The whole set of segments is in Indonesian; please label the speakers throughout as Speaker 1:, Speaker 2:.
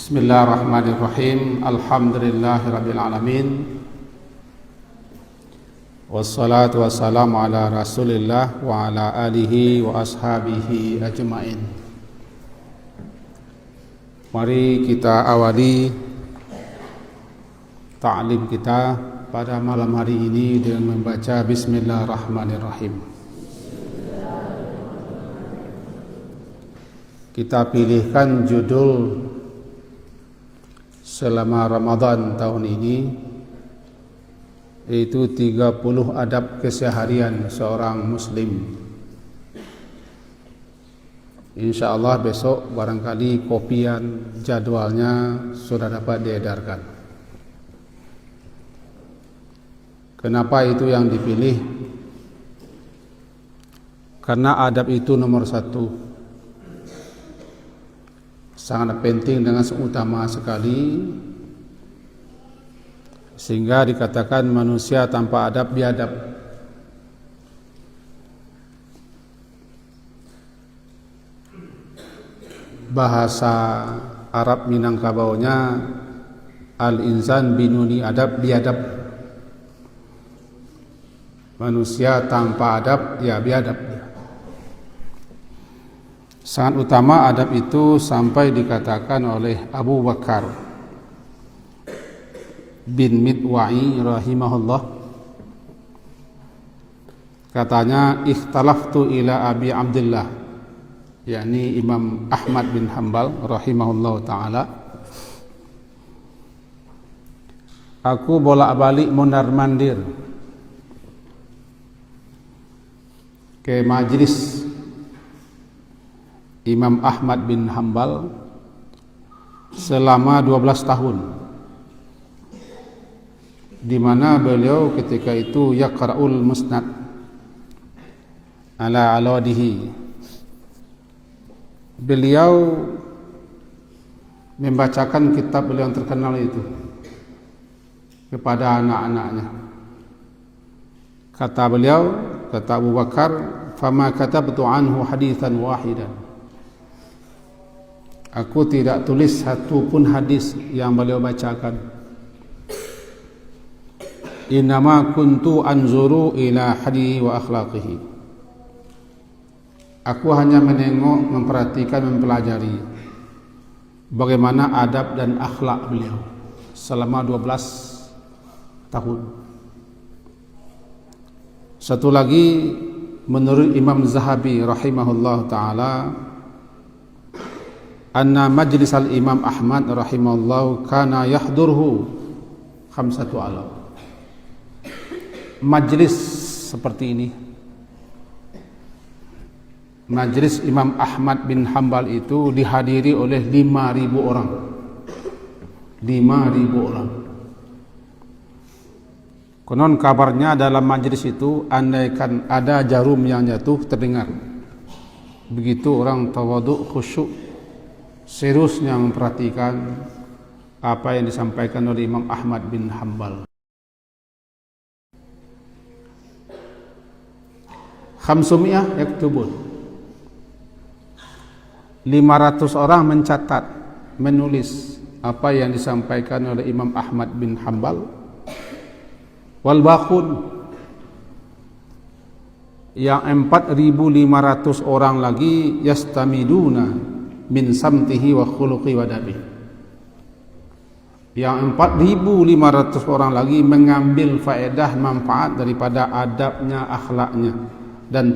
Speaker 1: Bismillahirrahmanirrahim. Alhamdulillahirabbil alamin. Wassalatu wassalamu ala Rasulillah wa ala alihi wa ashabihi ajmain. Mari kita awali ta'lim kita pada malam hari ini dengan membaca Bismillahirrahmanirrahim. Kita pilihkan judul selama Ramadan tahun ini, yaitu 30 adab keseharian seorang muslim. InsyaAllah besok barangkali kopian jadwalnya sudah dapat diedarkan. Kenapa itu yang dipilih? Karena adab itu nomor satu, sangat penting dengan utama sekali, sehingga dikatakan manusia tanpa adab biadab. Bahasa Arab Minangkabaunya al-insan binuni adab biadab. Manusia tanpa adab ya biadab. Sangat utama adab itu sampai dikatakan oleh Abu Bakar bin Midwa'i rahimahullah, katanya ikhtalaftu ila Abi Abdullah, yakni Imam Ahmad bin Hanbal rahimahullah ta'ala. Aku bolak-balik mondar-mandir ke majlis Imam Ahmad bin Hanbal selama 12 tahun, di mana beliau ketika itu yaqra'ul musnad ala aladihi. Beliau membacakan kitab beliau yang terkenal itu kepada anak-anaknya. Kata beliau, kata Abu Bakar, fama katabtu anhu hadithan wahidan. Aku tidak tulis satu pun hadis yang beliau bacakan. Innama kuntu anzuru ila hadihi wa akhlaqihi. Aku hanya menengok, memperhatikan, mempelajari bagaimana adab dan akhlak beliau selama 12 tahun. Satu lagi, menurut Imam Zahabi rahimahullah ta'ala, anna majlis al-Imam Ahmad rahimahullah kana yahdurhu 5,000. Majlis seperti ini, majlis Imam Ahmad bin Hanbal itu dihadiri oleh 5.000 orang. 5.000 orang. Konon kabarnya dalam majlis itu andaikan ada jarum yang jatuh terdengar. Begitu orang tawaduk, khusyuk, seriusnya memperhatikan apa yang disampaikan oleh Imam Ahmad bin Hanbal. 500 yaktubun, 500 orang mencatat, menulis apa yang disampaikan oleh Imam Ahmad bin Hanbal. Wal baqun, yang 4.500 orang lagi yastamiduna min samtihi wa khuluqi wa dabi. Yang 4.500 orang lagi mengambil faedah manfaat daripada adabnya, akhlaknya dan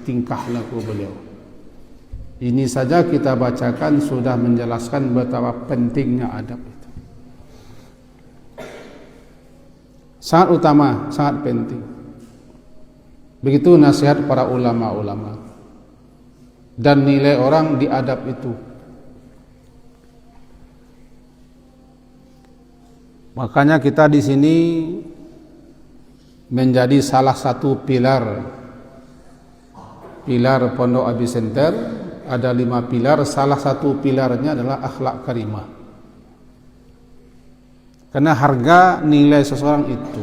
Speaker 1: tingkah laku beliau. Ini saja kita bacakan sudah menjelaskan betapa pentingnya adab itu. Sangat utama, sangat penting. Begitu nasihat para ulama-ulama. Dan nilai orang di adab itu. Makanya kita di sini menjadi salah satu pilar Pondok Abi Center. Ada 5 pilar, salah satu pilarnya adalah akhlak karimah. Karena harga nilai seseorang itu.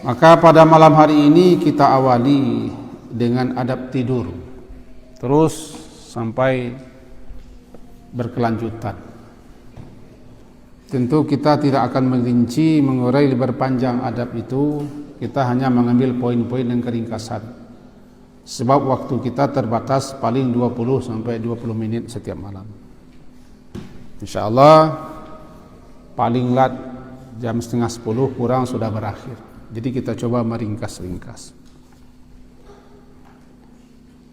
Speaker 1: Maka pada malam hari ini kita awali dengan adab tidur, terus sampai berkelanjutan. Tentu kita tidak akan merinci, mengurai lebar panjang adab itu. Kita hanya mengambil poin-poin dan keringkasan. Sebab waktu kita terbatas paling 20 sampai 20 menit setiap malam. InsyaAllah paling lat jam 9:30 kurang sudah berakhir. Jadi kita coba meringkas-ringkas.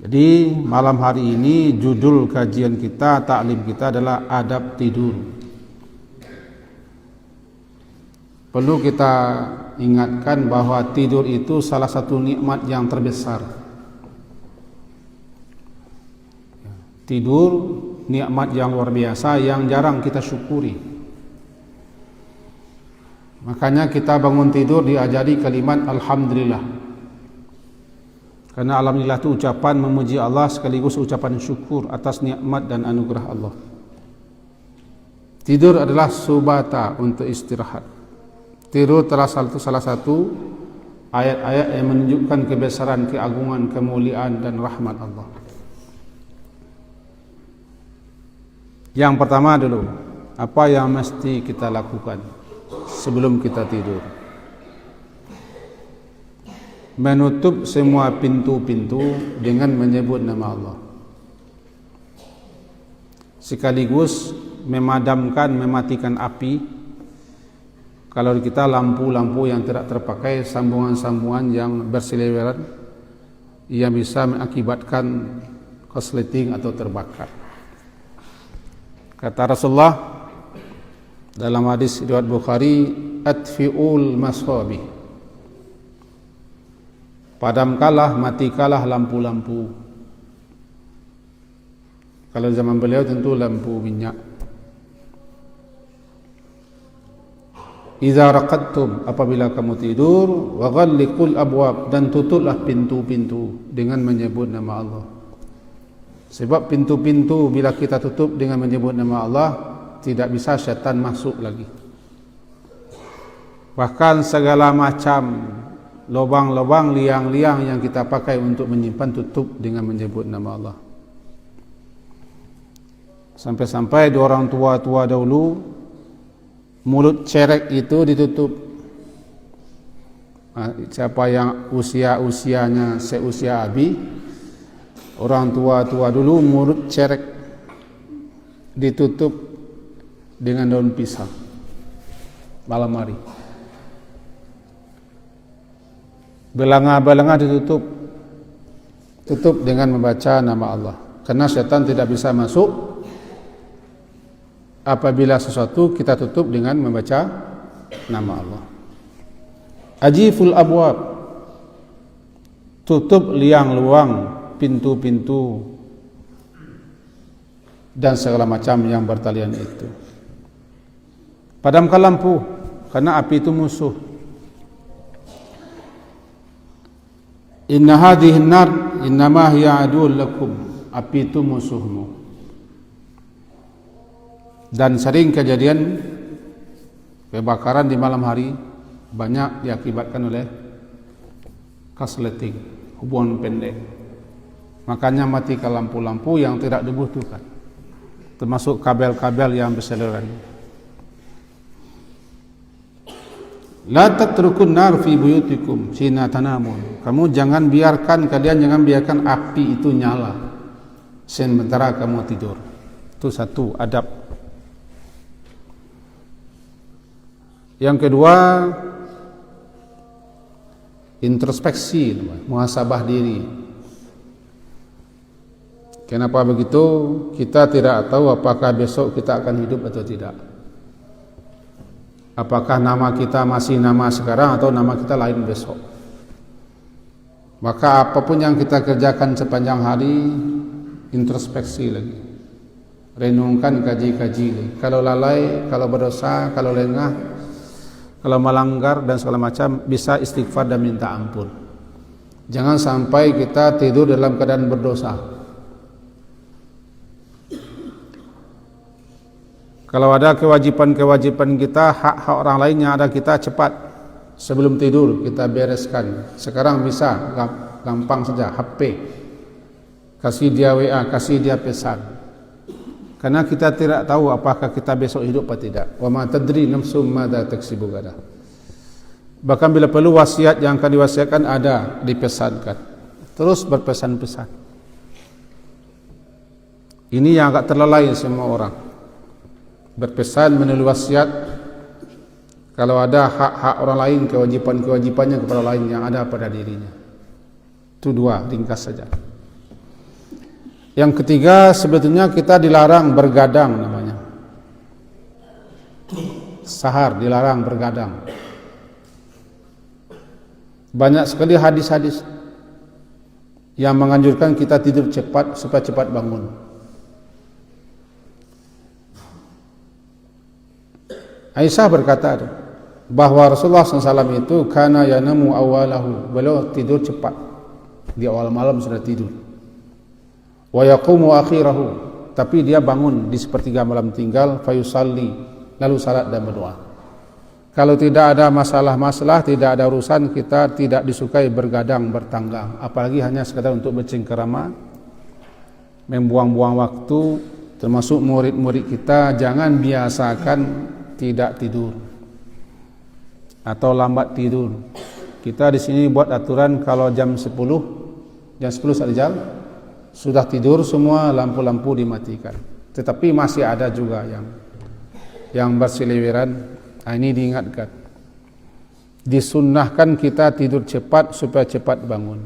Speaker 1: Jadi malam hari ini judul kajian kita, taklim kita adalah adab tidur. Perlu kita ingatkan bahwa tidur itu salah satu nikmat yang terbesar. Tidur nikmat yang luar biasa yang jarang kita syukuri. Makanya kita bangun tidur diajari kalimat alhamdulillah. Karena alhamdulillah itu ucapan memuji Allah sekaligus ucapan syukur atas nikmat dan anugerah Allah. Tidur adalah subata untuk istirahat. Tidur telah salah satu ayat-ayat yang menunjukkan kebesaran, keagungan, kemuliaan dan rahmat Allah. Yang pertama dulu, apa yang mesti kita lakukan sebelum kita tidur? Menutup semua pintu-pintu dengan menyebut nama Allah. Sekaligus mematikan api. Kalau kita lampu-lampu yang tidak terpakai, sambungan-sambungan yang berseliweran yang bisa mengakibatkan korsleting atau terbakar. Kata Rasulullah dalam hadis riwayat Bukhari, atfi'ul mashabih. Padamkanlah, matikalah lampu-lampu. Kalau zaman beliau tentu lampu minyak. Idza raqadtum, apabila kamu tidur, wa ghalliqul abwab, dan tutuplah pintu-pintu dengan menyebut nama Allah. Sebab pintu-pintu bila kita tutup dengan menyebut nama Allah, tidak bisa syaitan masuk lagi. Bahkan segala macam lubang-lubang, liang-liang yang kita pakai untuk menyimpan, tutup dengan menyebut nama Allah. Sampai-sampai dua orang tua-tua dahulu mulut cerek itu ditutup. Siapa yang usianya seusia Abi, orang tua-tua dulu mulut cerek ditutup dengan daun pisang malam hari. Belanga-belanga tutup dengan membaca nama Allah. Karena syaitan tidak bisa masuk apabila sesuatu kita tutup dengan membaca nama Allah. Ajiful abwab, tutup liang luang, pintu-pintu dan segala macam yang bertalian itu. Padamkan lampu, karena api itu musuh. Inna hadhihi an-nar innama hiya aduwwun lakum, api itu musuhmu. Dan sering kejadian kebakaran di malam hari banyak diakibatkan oleh korsleting, hubungan pendek. Makanya matikan lampu-lampu yang tidak dibutuhkan, termasuk kabel-kabel yang berseliweran. La tatrukun nar fi buyutikum hina tanamun. Kamu jangan biarkan api itu nyala sementara kamu tidur. Itu satu adab. Yang kedua, introspeksi, muhasabah diri. Kenapa begitu? Kita tidak tahu apakah besok kita akan hidup atau tidak. Apakah nama kita masih nama sekarang atau nama kita lain besok. Maka apapun yang kita kerjakan sepanjang hari, introspeksi lagi. Renungkan, kaji-kaji. Kalau lalai, kalau berdosa, kalau lengah, kalau melanggar dan segala macam, bisa istighfar dan minta ampun. Jangan sampai kita tidur dalam keadaan berdosa. Kalau ada kewajiban-kewajiban kita, hak-hak orang lain yang ada kita, cepat sebelum tidur kita bereskan. Sekarang bisa gampang saja, HP, kasih dia WA, kasih dia pesan. Karena kita tidak tahu apakah kita besok hidup atau tidak. Wa ma tadri nafsum madza taksibu gadah. Bahkan bila perlu wasiat yang akan diwasiatkan ada dipesankan. Terus berpesan-pesan. Ini yang agak terlalai semua orang. Berpesan menulis wasiat. Kalau ada hak-hak orang lain, kewajipan-kewajipannya kepada orang lain yang ada pada dirinya. Itu dua, ringkas saja. Yang ketiga, sebetulnya kita dilarang bergadang namanya. Sahar, dilarang bergadang. Banyak sekali hadis-hadis yang menganjurkan kita tidur cepat supaya cepat bangun. Aisyah berkata bahawa Rasulullah SAW itu kana yanamu awalahu, beliau tidur cepat, di awal malam sudah tidur. Wa yaqumu akhirahu, tapi dia bangun di sepertiga malam tinggal, fayusalli, lalu salat dan berdoa. Kalau tidak ada masalah-masalah, tidak ada urusan, kita tidak disukai bergadang, bertanggang, apalagi hanya sekadar untuk bercengkerama, membuang-buang waktu. Termasuk murid-murid kita, jangan biasakan tidak tidur atau lambat tidur. Kita di sini buat aturan kalau jam 10 satu jam sudah tidur semua, lampu-lampu dimatikan. Tetapi masih ada juga yang berseliweran. Ini diingatkan. Disunnahkan kita tidur cepat supaya cepat bangun.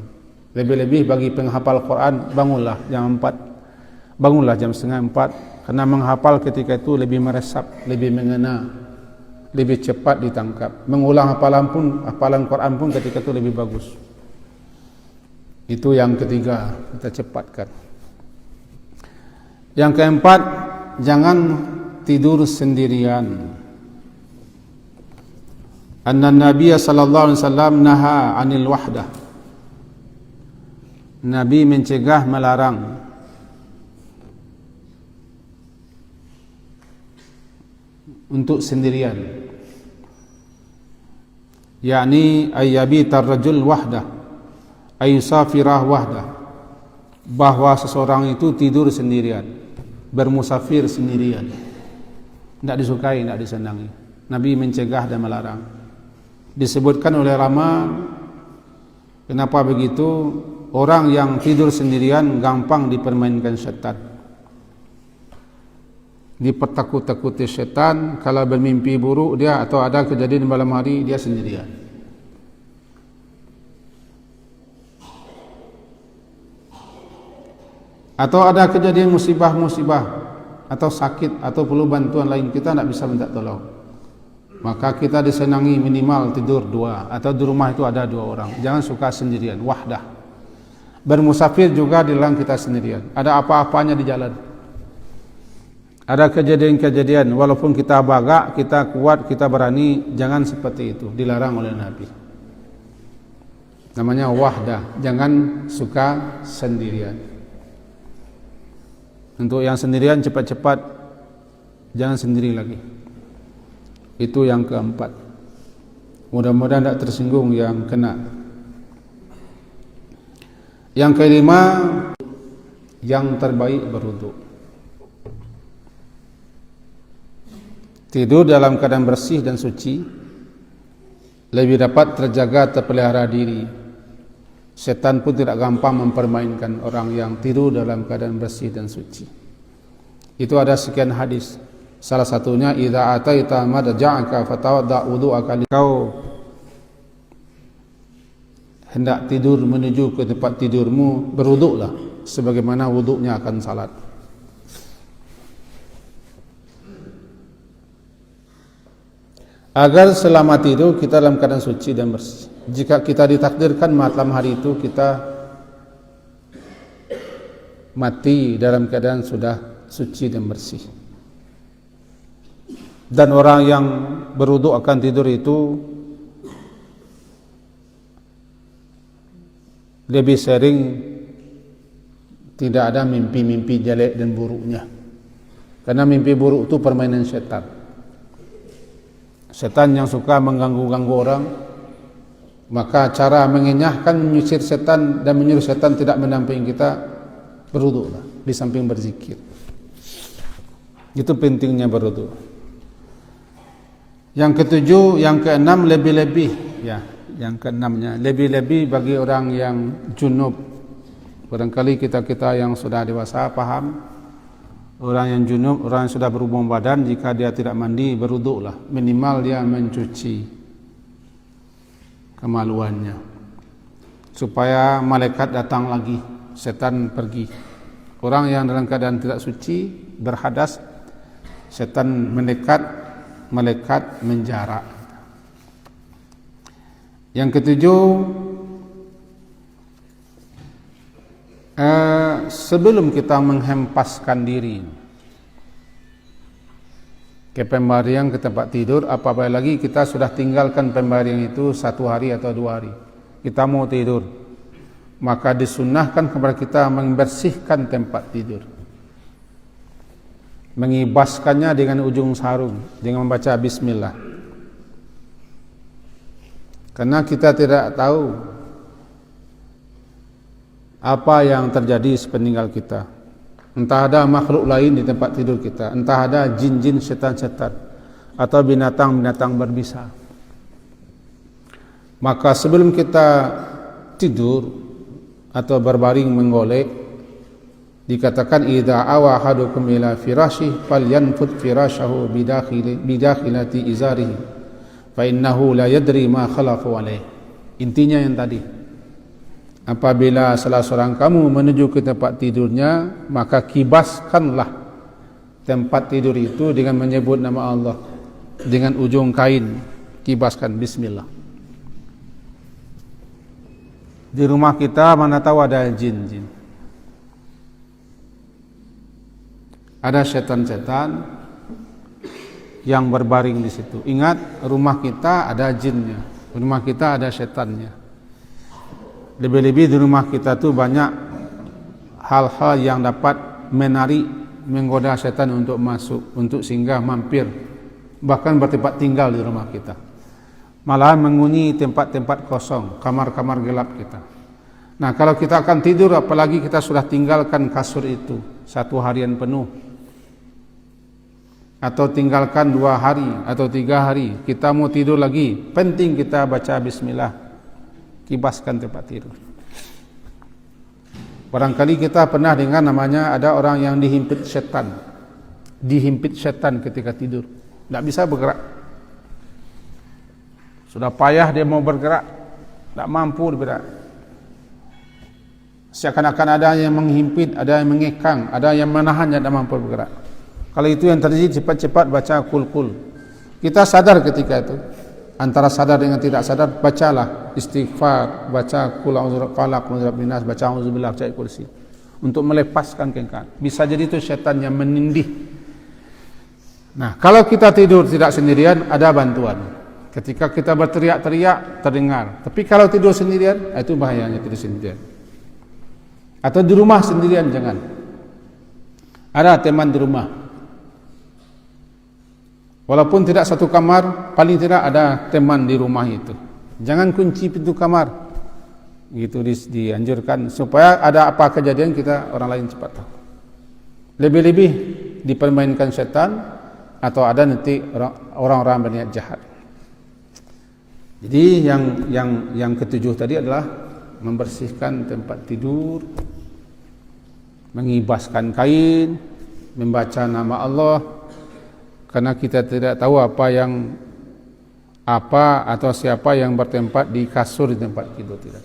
Speaker 1: Lebih-lebih bagi penghafal Quran, bangunlah jam 4. Bangunlah jam setengah 4. Karena menghafal ketika itu lebih meresap, lebih mengena, lebih cepat ditangkap. Mengulang hafalan Quran pun ketika itu lebih bagus. Itu yang ketiga, kita cepatkan. Yang keempat, jangan tidur sendirian. Anna Nabiya sallallahu alaihi wasallam naha 'anil wahdah. Nabi mencegah, melarang untuk sendirian. Yakni ayyabitar rajul wahdah, ayusafirah wahdah, bahwa seseorang itu tidur sendirian, bermusafir sendirian. Tidak disukai, tidak disenangi. Nabi mencegah dan melarang. Disebutkan oleh ulama, kenapa begitu? Orang yang tidur sendirian gampang dipermainkan syaitan, dipertakut-takuti syaitan. Kalau bermimpi buruk dia, atau ada kejadian malam hari, dia sendirian. Atau ada kejadian musibah-musibah atau sakit atau perlu bantuan lain, kita tidak bisa minta tolong. Maka kita disenangi minimal tidur 2, atau di rumah itu ada 2 orang. Jangan suka sendirian, wahdah. Bermusafir juga dilarang kita sendirian. Ada apa-apanya di jalan, ada kejadian-kejadian, walaupun kita bagak, kita kuat, kita berani, jangan seperti itu, dilarang oleh Nabi. Namanya wahdah, jangan suka sendirian. Untuk yang sendirian cepat-cepat, jangan sendiri lagi. Itu yang keempat. Mudah-mudahan tidak tersinggung yang kena. Yang kelima, yang terbaik berwudu. Tidur dalam keadaan bersih dan suci lebih dapat terjaga, terpelihara diri. Setan pun tidak gampang mempermainkan orang yang tidur dalam keadaan bersih dan suci. Itu ada sekian hadis. Salah satunya, idza ataita madja'aka fatawadda wudu'aka. Kau hendak tidur menuju ke tempat tidurmu, berwuduklah sebagaimana wuduknya akan salat. Agar selama tidur kita dalam keadaan suci dan bersih. Jika kita ditakdirkan malam hari itu kita mati dalam keadaan sudah suci dan bersih. Dan orang yang berwuduk akan tidur itu lebih sering tidak ada mimpi-mimpi jelek dan buruknya. Karena mimpi buruk itu permainan setan. Setan yang suka mengganggu-ganggu orang, maka cara mengenyahkan, menyusir setan dan menyuruh setan tidak mendampingi kita, berwuduklah di samping berzikir. Itu pentingnya berwudu. Yang ketujuh, yang keenam lebih-lebih ya. Yang keenamnya lebih-lebih bagi orang yang junub. Barangkali kita yang sudah dewasa paham. Orang yang junub, orang yang sudah berhubung badan, jika dia tidak mandi berwuduklah. Minimal dia mencuci kemaluannya, supaya malaikat datang lagi, setan pergi. Orang yang dalam keadaan tidak suci, berhadas, setan mendekat, malaikat menjarak. Yang ketujuh, sebelum kita menghempaskan diri ke pembaring, ke tempat tidur, apabila lagi kita sudah tinggalkan pembaring itu 1 hari atau 2 hari, kita mau tidur, maka disunnahkan kepada kita membersihkan tempat tidur, mengibaskannya dengan ujung sarung, dengan membaca bismillah. Karena kita tidak tahu apa yang terjadi sepeninggal kita. Entah ada makhluk lain di tempat tidur kita, entah ada jin-jin, setan-setan, atau binatang-binatang berbisa. Maka sebelum kita tidur atau berbaring menggolek, dikatakan idza awa ahadukum ila firashih falyanfud firashahu bidakhilati izarihi fa innahu la yadri ma khalafa alaih. Intinya yang tadi, apabila salah seorang kamu menuju ke tempat tidurnya, maka kibaskanlah tempat tidur itu dengan menyebut nama Allah, dengan ujung kain kibaskan bismillah. Di rumah kita mana tahu ada jin-jin, ada setan-setan yang berbaring di situ. Ingat, rumah kita ada jinnya, rumah kita ada setannya. Lebih-lebih di rumah kita tuh banyak hal-hal yang dapat menarik, menggoda setan untuk masuk, untuk singgah, mampir, bahkan bertempat tinggal di rumah kita. Malahan menghuni tempat-tempat kosong, kamar-kamar gelap kita. Nah, kalau kita akan tidur, apalagi kita sudah tinggalkan kasur itu 1 harian penuh, atau tinggalkan 2 hari atau 3 hari, kita mau tidur lagi, penting kita baca bismillah, kibaskan tempat tidur. Barangkali kita pernah dengar namanya ada orang yang dihimpit setan ketika tidur, tidak bisa bergerak. Sudah payah dia mau bergerak, tidak mampu bergerak. Seakan-akan ada yang menghimpit, ada yang mengekang, ada yang menahannya, tidak mampu bergerak. Kalau itu yang terjadi, cepat-cepat baca kul-kul. Kita sadar ketika itu, antara sadar dengan tidak sadar, bacalah istighfar, baca kul a'udzu falaq, binas, baca auzubillah, baca kursi, untuk melepaskan kengkang. Bisa jadi itu setan yang menindih. Nah, kalau kita tidur tidak sendirian, ada bantuan. Ketika kita berteriak-teriak, terdengar. Tapi kalau tidur sendirian, itu bahayanya tidur sendirian. Atau di rumah sendirian, jangan. Ada teman di rumah, walaupun tidak satu kamar, paling tidak ada teman di rumah itu. Jangan kunci pintu kamar. Gitu dianjurkan, supaya ada apa kejadian kita, orang lain cepat tahu. Lebih-lebih dipermainkan setan, atau ada nanti orang-orang berniat jahat. Jadi yang ketujuh tadi adalah membersihkan tempat tidur, mengibaskan kain, membaca nama Allah. Karena kita tidak tahu apa atau siapa yang bertempat di kasur di tempat tidur tidak.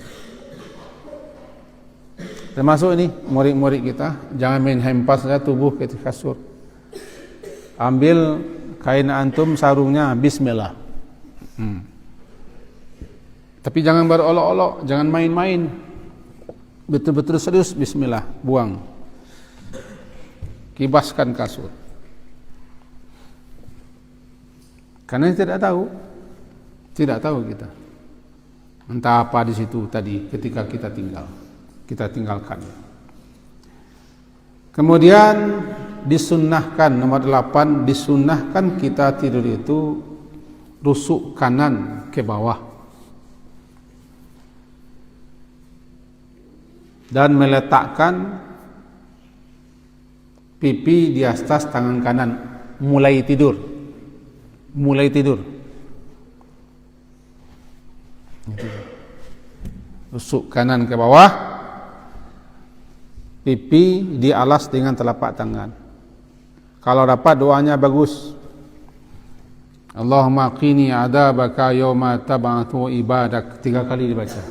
Speaker 1: Termasuk ini murid-murid kita, jangan main hempas saja tubuh ke kasur. Ambil kain antum, sarungnya bismillah. Tapi jangan berolok-olok, jangan main-main. Betul-betul serius bismillah, buang. Kibaskan kasur. Karena tidak tahu kita, entah apa di situ tadi ketika kita tinggalkan. Kemudian disunnahkan, nomor 8, disunnahkan kita tidur itu rusuk kanan ke bawah dan meletakkan pipi di atas tangan kanan. mulai tidur. Mulai tidur. Tusuk kanan ke bawah, pipi dialas dengan telapak tangan. Kalau dapat doanya bagus. Allahumma qini adzabaka yauma tab'atsu ibadak, 3 kali dibaca.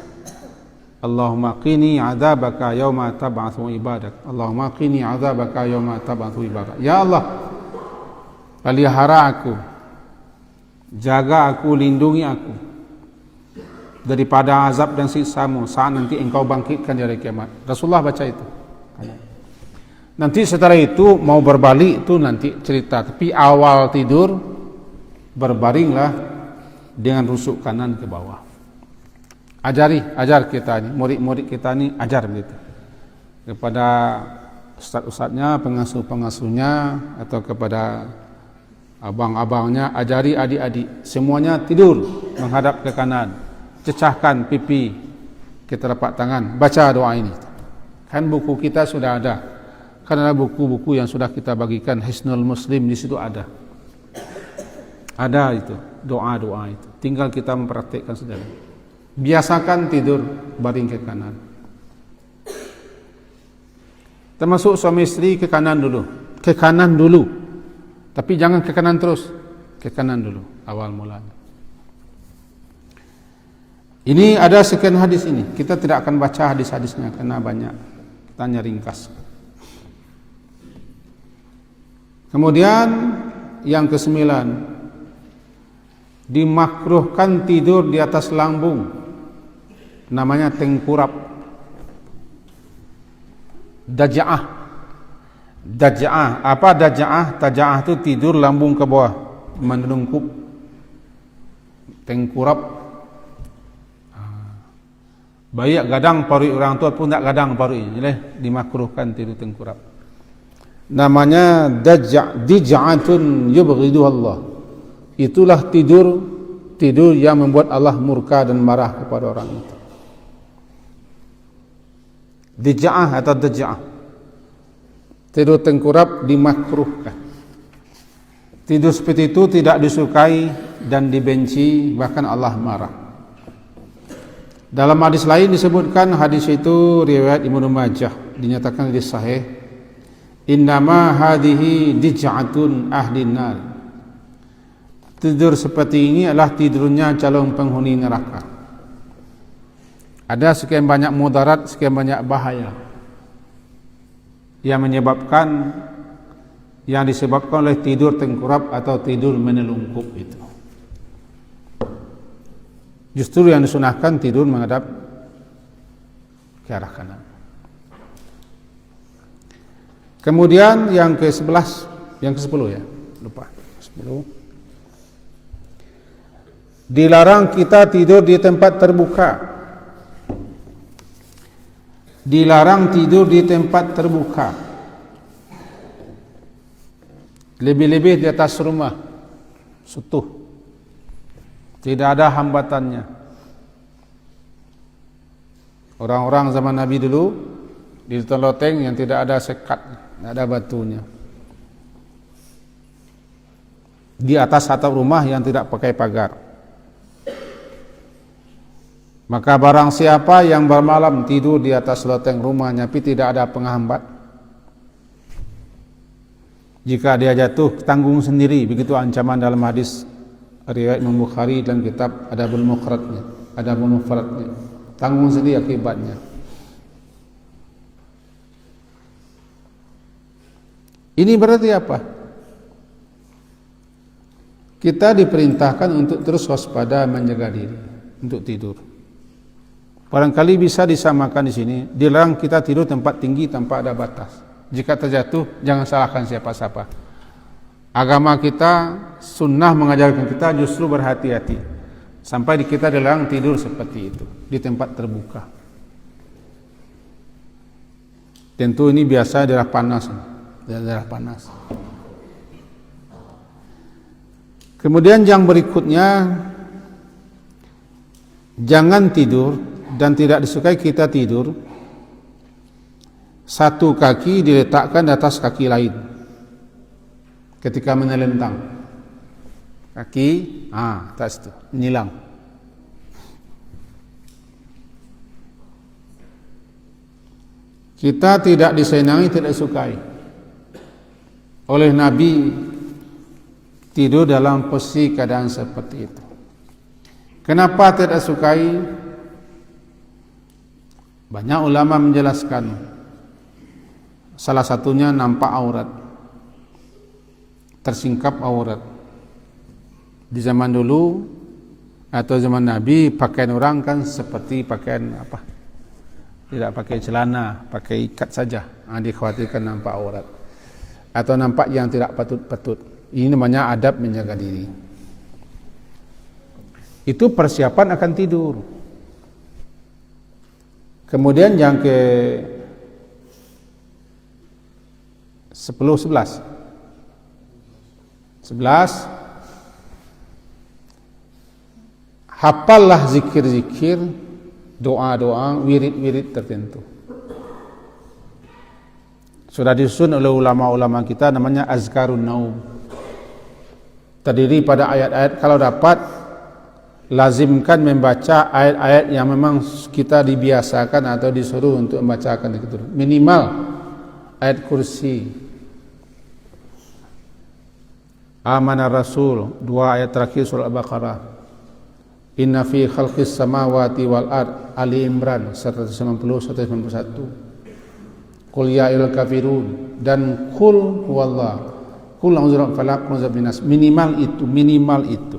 Speaker 1: Allahumma qini adzabaka yauma tab'atsu ibadak. Allahumma qini adzabaka yauma tab'atsu ibadak. Ya Allah, pelihara aku, jaga aku, lindungi aku daripada azab dan siksa-Mu saat nanti Engkau bangkitkan di hari kiamat. Rasulullah baca itu. Nanti setelah itu mau berbalik itu nanti cerita. Tapi awal tidur berbaringlah dengan rusuk kanan ke bawah. Ajar kita ni, murid-murid kita ni ajar begitu. Kepada ustaz-ustaznya, pengasuh-pengasuhnya atau kepada abang-abangnya, ajari adik-adik semuanya tidur menghadap ke kanan. Cecahkan pipi ke telapak tangan, baca doa ini. Kan buku kita sudah ada. Karena buku-buku yang sudah kita bagikan, Hisnul Muslim, di situ ada. Ada itu, doa-doa itu. Tinggal kita mempraktikkan saja. Biasakan tidur baring ke kanan. Termasuk suami istri ke kanan dulu. Ke kanan dulu. Tapi jangan ke kanan terus. Ke kanan dulu, awal mulanya. Ini ada sekian hadis ini. Kita tidak akan baca hadis-hadisnya karena banyak. Kita hanya ringkas. Kemudian yang ke-9, dimakruhkan tidur di atas lambung, namanya tengkurap. Daja'ah. Apa daja'ah? Daja'ah itu tidur lambung ke bawah, menelungkup. Tengkurap. Baik gadang parut orang tua pun tak gadang parut ini, dimakruhkan tidur tengkurap. Namanya dij'atun yubghiduha Allah. Itulah tidur yang membuat Allah murka dan marah kepada orang itu. Dij'ah atau daj'ah. Tidur tengkurap dimakruhkan. Tidur seperti itu tidak disukai dan dibenci, bahkan Allah marah. Dalam hadis lain disebutkan, hadis itu riwayat Ibnu Majah, dinyatakan hadis sahih. Innama hadhihi dij'atun ahlin nar. Tidur seperti ini adalah tidurnya calon penghuni neraka. Ada sekian banyak mudarat, sekian banyak bahaya yang disebabkan oleh tidur tengkurap atau tidur menelungkup itu. Justru yang disunahkan tidur menghadap ke arah kanan. Kemudian yang ke-11, yang ke-10 ya, lupa, 10. Dilarang kita tidur di tempat terbuka. Dilarang tidur di tempat terbuka. Lebih-lebih di atas rumah, sutuh. Tidak ada hambatannya. Orang-orang zaman Nabi dulu di loteng yang tidak ada sekat, tidak ada batunya. Di atas atap rumah yang tidak pakai pagar. Maka barang siapa yang bermalam tidur di atas loteng rumahnya tapi tidak ada penghambat, jika dia jatuh tanggung sendiri. Begitu ancaman dalam hadis riwayat Imam Bukhari dalam kitab Adabul Mufradnya, Adabul Mufradnya. Tanggung sendiri akibatnya. Ini berarti apa? Kita diperintahkan untuk terus waspada, menjaga diri untuk tidur. Barangkali bisa disamakan di sini, dilarang kita tidur tempat tinggi tanpa ada batas. Jika terjatuh, jangan salahkan siapa-siapa. Agama kita, sunnah mengajarkan kita justru berhati-hati. Sampai kita dilarang tidur seperti itu, di tempat terbuka. Tentu ini biasa daerah panas. Daerah panas. Kemudian yang berikutnya, jangan tidur dan tidak disukai kita tidur satu kaki diletakkan di atas kaki lain ketika menelentang kaki, atas itu menyilang. Kita tidak disenangi, tidak sukai oleh Nabi tidur dalam posisi keadaan seperti itu. Kenapa tidak sukai? Banyak ulama menjelaskan. Salah satunya nampak aurat, tersingkap aurat. Di zaman dulu atau zaman Nabi, pakaian orang kan seperti pakaian apa? Tidak pakai celana, pakai ikat saja. Dikhawatirkan nampak aurat atau nampak yang tidak patut-patut. Ini namanya adab menjaga diri. Itu persiapan akan tidur. Kemudian yang ke 11 hafallah zikir-zikir, doa-doa, wirid-wirid tertentu. Sudah disusun oleh ulama-ulama kita, namanya azkarun naum. Terdiri pada ayat-ayat, kalau dapat lazimkan membaca ayat-ayat yang memang kita dibiasakan atau disuruh untuk membacakan itu. Minimal ayat kursi, Amana Rasul, 2 ayat terakhir surah Al-Baqarah, Inna fi khalqis samawati wal ard, Ali Imran 190-191, Qul ya ayyuhal kafirun, dan Qul huwallah, Qul a'udzu birabbil falaq, binas. Minimal itu.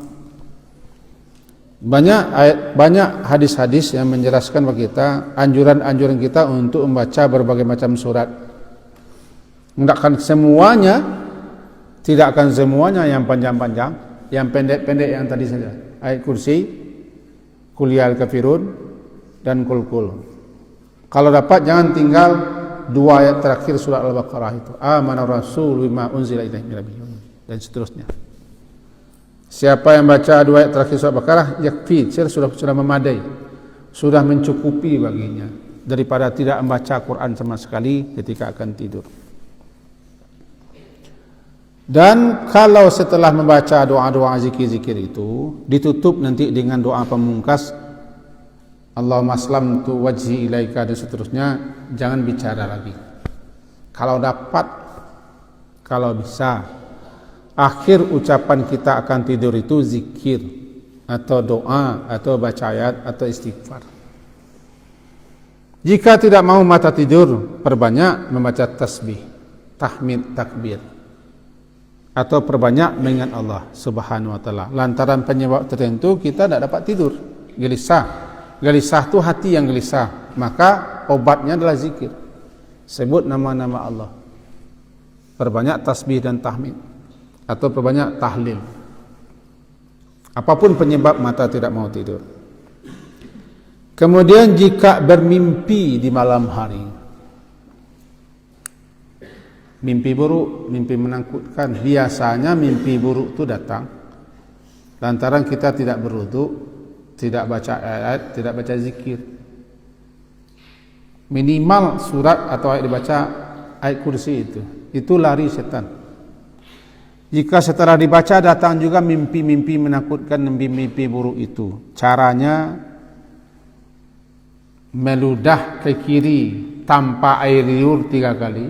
Speaker 1: Banyak hadis-hadis yang menjelaskan bagi kita anjuran-anjuran kita untuk membaca berbagai macam surat. Tidak akan semuanya yang panjang-panjang, yang pendek-pendek yang tadi saja. Ayat kursi, Qul ya ayyuhal kafirun, dan Qul. Kalau dapat jangan tinggal 2 ayat terakhir surah Al-Baqarah itu, Amana Rasul bima unzila ilaihi min rabbih, dan seterusnya. Siapa yang baca 2 ayat terakhir surah Al-Baqarah, yakfi, sudah memadai, sudah mencukupi baginya, daripada tidak membaca Quran sama sekali ketika akan tidur. Dan kalau setelah membaca doa-doa zikir-zikir itu ditutup nanti dengan doa pemungkas, Allahumma aslamtu wajhi ilaika, dan seterusnya, jangan bicara lagi. Kalau dapat, kalau bisa, akhir ucapan kita akan tidur itu zikir atau doa atau baca ayat atau istighfar. Jika tidak mau mata tidur, perbanyak membaca tasbih, tahmid, takbir, atau perbanyak mengingat Allah Subhanahu wa taala. Lantaran penyebab tertentu kita tidak dapat tidur, gelisah. Gelisah itu hati yang gelisah, maka obatnya adalah zikir. Sebut nama-nama Allah, perbanyak tasbih dan tahmid, atau perbanyak tahlil. Apapun penyebab mata tidak mau tidur. Kemudian jika bermimpi di malam hari, mimpi buruk, mimpi menakutkan, biasanya mimpi buruk itu datang lantaran kita tidak berwudu, tidak baca ayat, tidak baca zikir. Minimal surat atau ayat dibaca, ayat kursi itu lari setan. Jika setelah dibaca datang juga mimpi-mimpi menakutkan, mimpi buruk itu, caranya meludah ke kiri tanpa air liur 3 kali,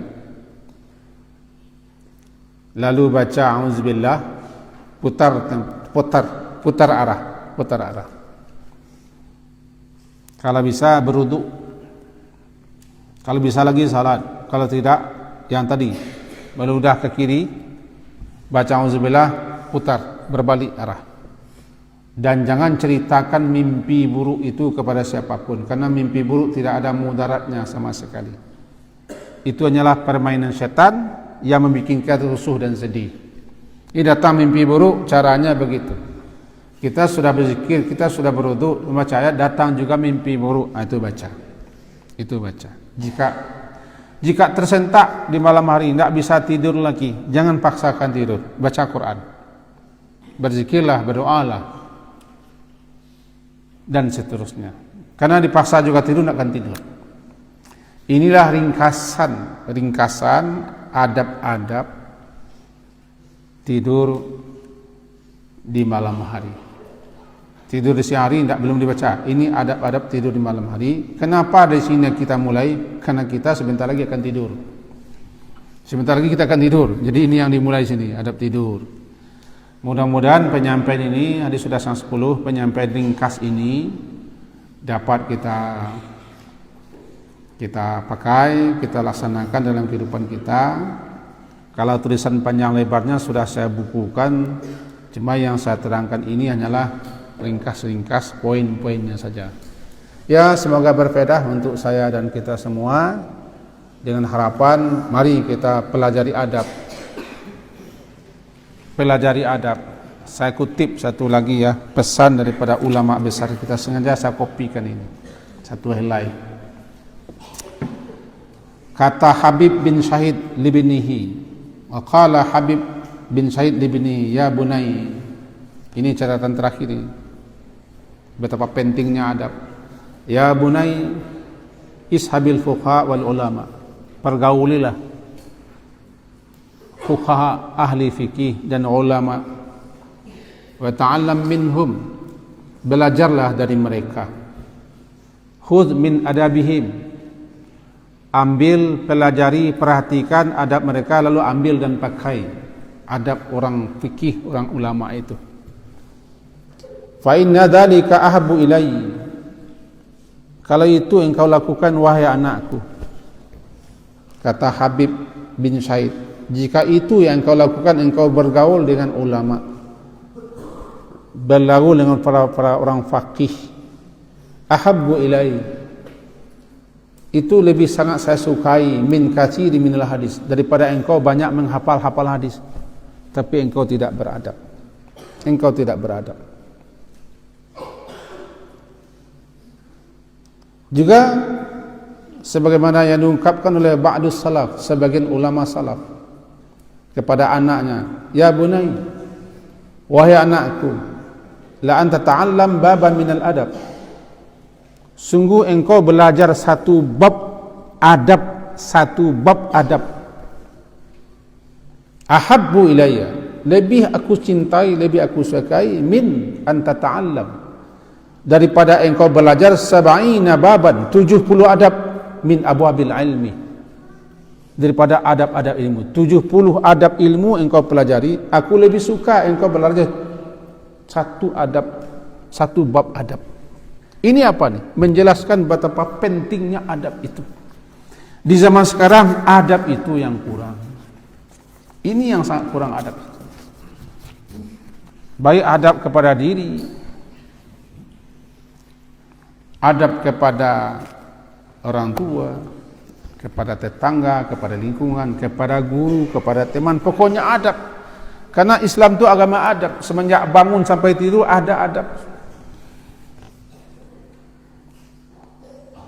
Speaker 1: lalu baca auzubillah, putar arah. Kalau bisa berwudu, kalau bisa lagi salat, kalau tidak yang tadi meludah ke kiri, baca auzubillah, putar, berbalik arah. Dan jangan ceritakan mimpi buruk itu kepada siapapun, karena mimpi buruk tidak ada mudaratnya sama sekali. Itu hanyalah permainan setan yang membuat kita rusuh dan sedih. Ini datang mimpi buruk, caranya begitu. Kita sudah berzikir, kita sudah berwudu, membaca ayat, datang juga mimpi buruk, itu baca. Jika tersentak di malam hari, tidak bisa tidur lagi, jangan paksakan tidur, baca Quran, berzikirlah, berdoalah, dan seterusnya. Karena dipaksa juga tidur, tidak akan tidur. Inilah ringkasan adab-adab tidur di malam hari. Tidur di siang hari belum dibaca. Ini adab-adab tidur di malam hari. Kenapa dari sini kita mulai? Karena kita sebentar lagi akan tidur. Sebentar lagi kita akan tidur. Jadi ini yang dimulai sini, adab tidur. Mudah-mudahan penyampaian ini, hadis sudah 10, penyampaian ringkas ini dapat kita pakai, kita laksanakan dalam kehidupan kita. Kalau tulisan panjang lebarnya sudah saya bukukan, cuma yang saya terangkan ini hanyalah ringkas-ringkas poin-poinnya saja. Ya, semoga berfaedah untuk saya dan kita semua. Dengan harapan, mari kita pelajari adab. Pelajari adab. Saya kutip satu lagi ya, pesan daripada ulama besar kita, sengaja saya kopikan ini. Satu helai. Kata Habib bin Syahid libnihi. Qala Habib bin Syahid libnihi, ya bunai. Ini catatan terakhir ini. Betapa pentingnya adab. Ya bunai, ishabil fuqaha wal ulama. Pergaulilah fuqaha, ahli fikih dan ulama. Wa ta'allam minhum, belajarlah dari mereka. Khudh min adabihim, ambil, pelajari, perhatikan adab mereka, lalu ambil dan pakai adab orang fikih, orang ulama itu. Fa inna dzalika ahabbu ilayya, kalau itu engkau lakukan wahai anakku, kata Habib bin Syahid, jika itu yang engkau lakukan, engkau bergaul dengan ulama, bergaul dengan para orang fakih, ahabbu ilayya, itu lebih sangat saya sukai, min katsiri minal hadis, daripada engkau banyak menghafal hadis tapi engkau tidak beradab. Engkau tidak beradab. Juga sebagaimana yang diungkapkan oleh ba'dus salaf, sebagian ulama salaf kepada anaknya, ya bunai, wahai anakku, la anta ta'allam baban minal adab, sungguh engkau belajar satu bab adab, ahabbu ilayya, lebih aku cintai, lebih aku sukai, min anta ta'allam, daripada engkau belajar 70 baban, 70 adab, min abwabil ilmi, daripada adab-adab ilmu. 70 adab ilmu engkau pelajari, aku lebih suka engkau belajar satu adab, satu bab adab. Ini apa nih? Menjelaskan betapa pentingnya adab itu. Di zaman sekarang adab itu yang kurang. Ini yang sangat kurang adab. Baik adab kepada diri, adab kepada orang tua, kepada tetangga, kepada lingkungan, kepada guru, kepada teman, pokoknya adab. Karena Islam itu agama adab. Semenjak bangun sampai tidur ada adab.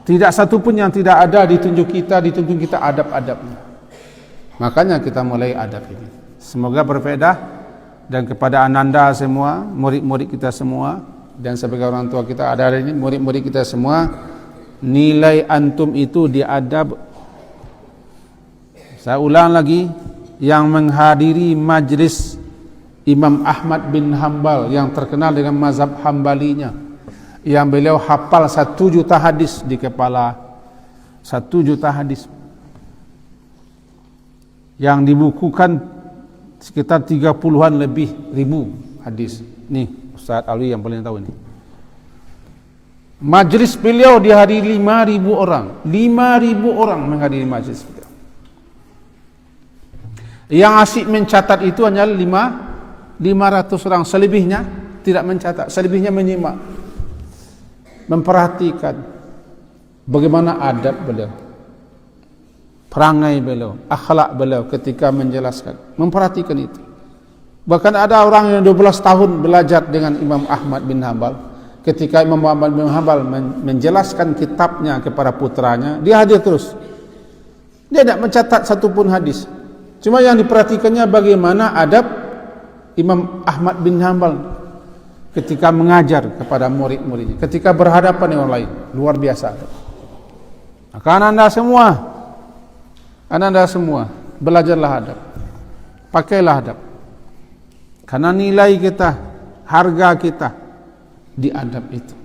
Speaker 1: Tidak satu pun yang tidak ada dituntun kita adab-adabnya. Makanya kita mulai adab ini. Semoga berfaedah, dan kepada ananda semua, murid-murid kita semua, dan sebagai orang tua kita ada ini, murid-murid kita semua, nilai antum itu di adab. Saya ulang lagi, yang menghadiri majlis Imam Ahmad bin Hanbal yang terkenal dengan mazhab Hambalinya, yang beliau hafal 1 juta hadis di kepala, 1 juta hadis yang dibukukan sekitar 30-an lebih ribu hadis. Nih Ustaz Alwi yang paling tahu ini. Majlis beliau dihadiri 5.000 orang. 5.000 orang menghadiri majlis beliau. Yang asyik mencatat itu hanya 500 orang. Selebihnya tidak mencatat, selebihnya menyimak, memperhatikan bagaimana adab beliau, perangai beliau, akhlak beliau ketika menjelaskan, memperhatikan itu. Bahkan ada orang yang 12 tahun belajar dengan Imam Ahmad bin Hanbal. Ketika Imam Ahmad bin Hanbal menjelaskan kitabnya kepada putranya, dia hadir terus. Dia tidak mencatat satu pun hadis. Cuma yang diperhatikannya bagaimana adab Imam Ahmad bin Hanbal ketika mengajar kepada murid-muridnya, ketika berhadapan dengan orang lain. Luar biasa. Maka anda semua belajarlah adab, pakailah adab. Karena nilai kita, harga kita di adab itu.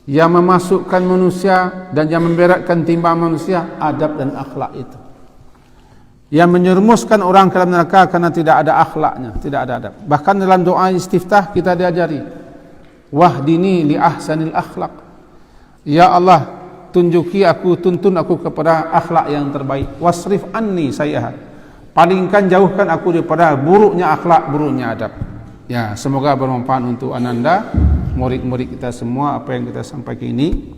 Speaker 1: Yang memasukkan manusia dan yang memberatkan timbang manusia, adab dan akhlak itu. Yang menyerumuskan orang ke dalam neraka karena tidak ada akhlaknya, tidak ada adab. Bahkan dalam doa istiftah kita diajari, wahdini li ahsanil akhlak. Ya Allah, tunjuki aku, tuntun aku kepada akhlak yang terbaik. Wasrif anni sayyi'at. Palingkan, jauhkan aku daripada buruknya akhlak, buruknya adab. Ya, semoga bermanfaat untuk ananda, murid-murid kita semua apa yang kita sampaikan ini.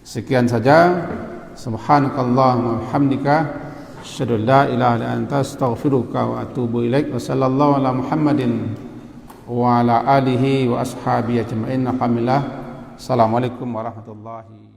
Speaker 1: Sekian saja. Subhanakallahumma wa bihamdika asyhadu an la ilaha illa anta astaghfiruka wa atubu ilaik. Wa sallallahu ala Muhammadin wa ala alihi wa ashabihi ajma'in. Alhamdulillah. Assalamualaikum warahmatullahi